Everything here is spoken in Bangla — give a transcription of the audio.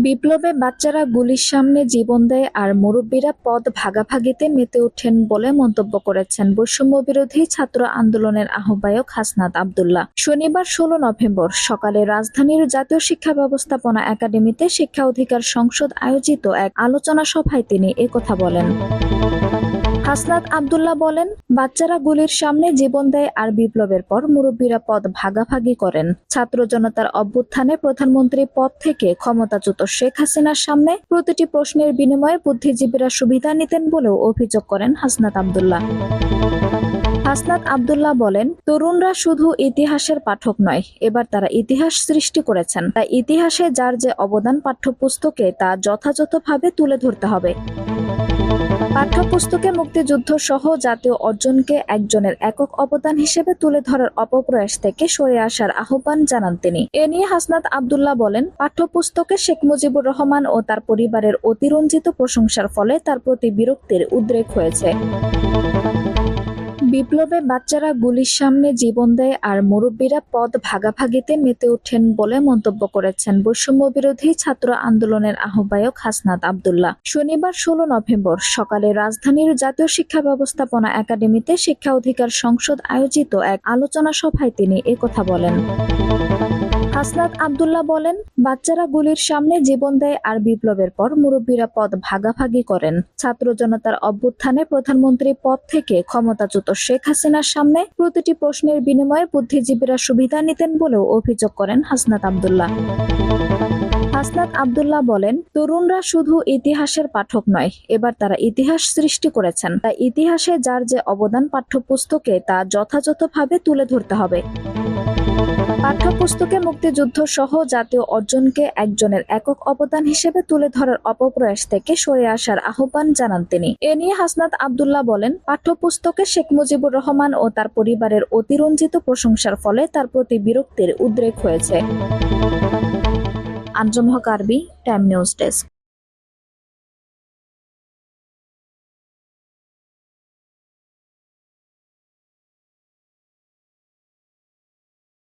বিপ্লবে বাচ্চারা গুলির সামনে জীবন দেয় আর মুরব্বীরা পদ ভাগাভাগিতে মেতে ওঠেন বলে মন্তব্য করেছেন বৈষম্যবিরোধী ছাত্র আন্দোলনের আহ্বায়ক হাসনাত আব্দুল্লাহ। শনিবার ১৬ নভেম্বর সকালে রাজধানীর জাতীয় শিক্ষা ব্যবস্থাপনা একাডেমিতে শিক্ষা অধিকার সংসদ আয়োজিত এক আলোচনা সভায় তিনি একথা বলেন। হাসনাত আব্দুল্লাহ বলেন, বাচ্চারা গুলির সামনে জীবন দেয় আর বিপ্লবের পর মুরব্বীরা পদ ভাগাভাগি করেন। ছাত্র জনতার অভ্যুত্থানে প্রধানমন্ত্রী পদ থেকে ক্ষমতাচ্যুত শেখ হাসিনার সামনে প্রতিটি প্রশ্নের বিনিময়ে বুদ্ধিজীবীরা সুবিধা নিতেন বলেও অভিযোগ করেন হাসনাত আব্দুল্লাহ। হাসনাত আব্দুল্লাহ বলেন, তরুণরা শুধু ইতিহাসের পাঠক নয়, এবার তারা ইতিহাস সৃষ্টি করেছেন। তাই ইতিহাসে যার যে অবদান পাঠ্যপুস্তকে তা যথাযথভাবে তুলে ধরতে হবে। পাঠ্যপুস্তকে মুক্তিযুদ্ধ সহ জাতীয় অর্জনকে একজনের একক অবদান হিসেবে তুলে ধরার অপপ্রয়াস থেকে সরে আসার আহ্বান জানান তিনি। এ নিয়ে হাসনাত আব্দুল্লাহ বলেন, পাঠ্যপুস্তকে শেখ মুজিবুর রহমান ও তার পরিবারের অতিরঞ্জিত প্রশংসার ফলে তার প্রতি বিরক্তির উদ্রেক হয়েছে। বিপ্লবে বাচ্চারা গুলির সামনে জীবন দেয় আর মুরব্বীরা পদ ভাগাভাগিতে মেতে ওঠেন বলে মন্তব্য করেছেন বৈষম্যবিরোধী ছাত্র আন্দোলনের আহ্বায়ক হাসনাত আব্দুল্লাহ। শনিবার ১৬ নভেম্বর সকালে রাজধানীর জাতীয় শিক্ষা ব্যবস্থাপনা একাডেমিতে শিক্ষা অধিকার সংসদ আয়োজিত এক আলোচনা সভায় তিনি একথা বলেন। হাসনাত আব্দুল্লাহ বলেন, বাচ্চারা গুলির সামনে জীবন দেয় আর বিপ্লবের পর মুরব্বীরা পদ ভাগাভাগি করেন। ছাত্র জনতার অভ্যুত্থানে প্রধানমন্ত্রী পদ থেকে ক্ষমতাচ্যুত শেখ হাসিনার সামনে প্রতিটি প্রশ্নের বিনিময়ে বুদ্ধিজীবীরা সুবিধা নিতেন বলেও অভিযোগ করেন হাসনাত আব্দুল্লাহ। হাসনাত আব্দুল্লাহ বলেন, তরুণরা শুধু ইতিহাসের পাঠক নয়, এবার তারা ইতিহাস সৃষ্টি করেছেন। তাই ইতিহাসে যার যে অবদান পাঠ্যপুস্তকে তা যথাযথভাবে তুলে ধরতে হবে। পাঠ্যপুস্তকে মুক্তিযুদ্ধ সহ জাতীয় অর্জনকে একজনের একক অবদান হিসেবে তুলে ধরার অপপ্রয়াস থেকে সরে আসার আহ্বান জানান তিনি। এ নিয়ে হাসনাত আব্দুল্লাহ বলেন, পাঠ্যপুস্তকে শেখ মুজিবুর রহমান ও তার পরিবারের অতিরঞ্জিত প্রশংসার ফলে তার প্রতি বিরক্তির উদ্রেক হয়েছে। আঞ্জুম হক আরবি, টাইম নিউজ ডেস্ক।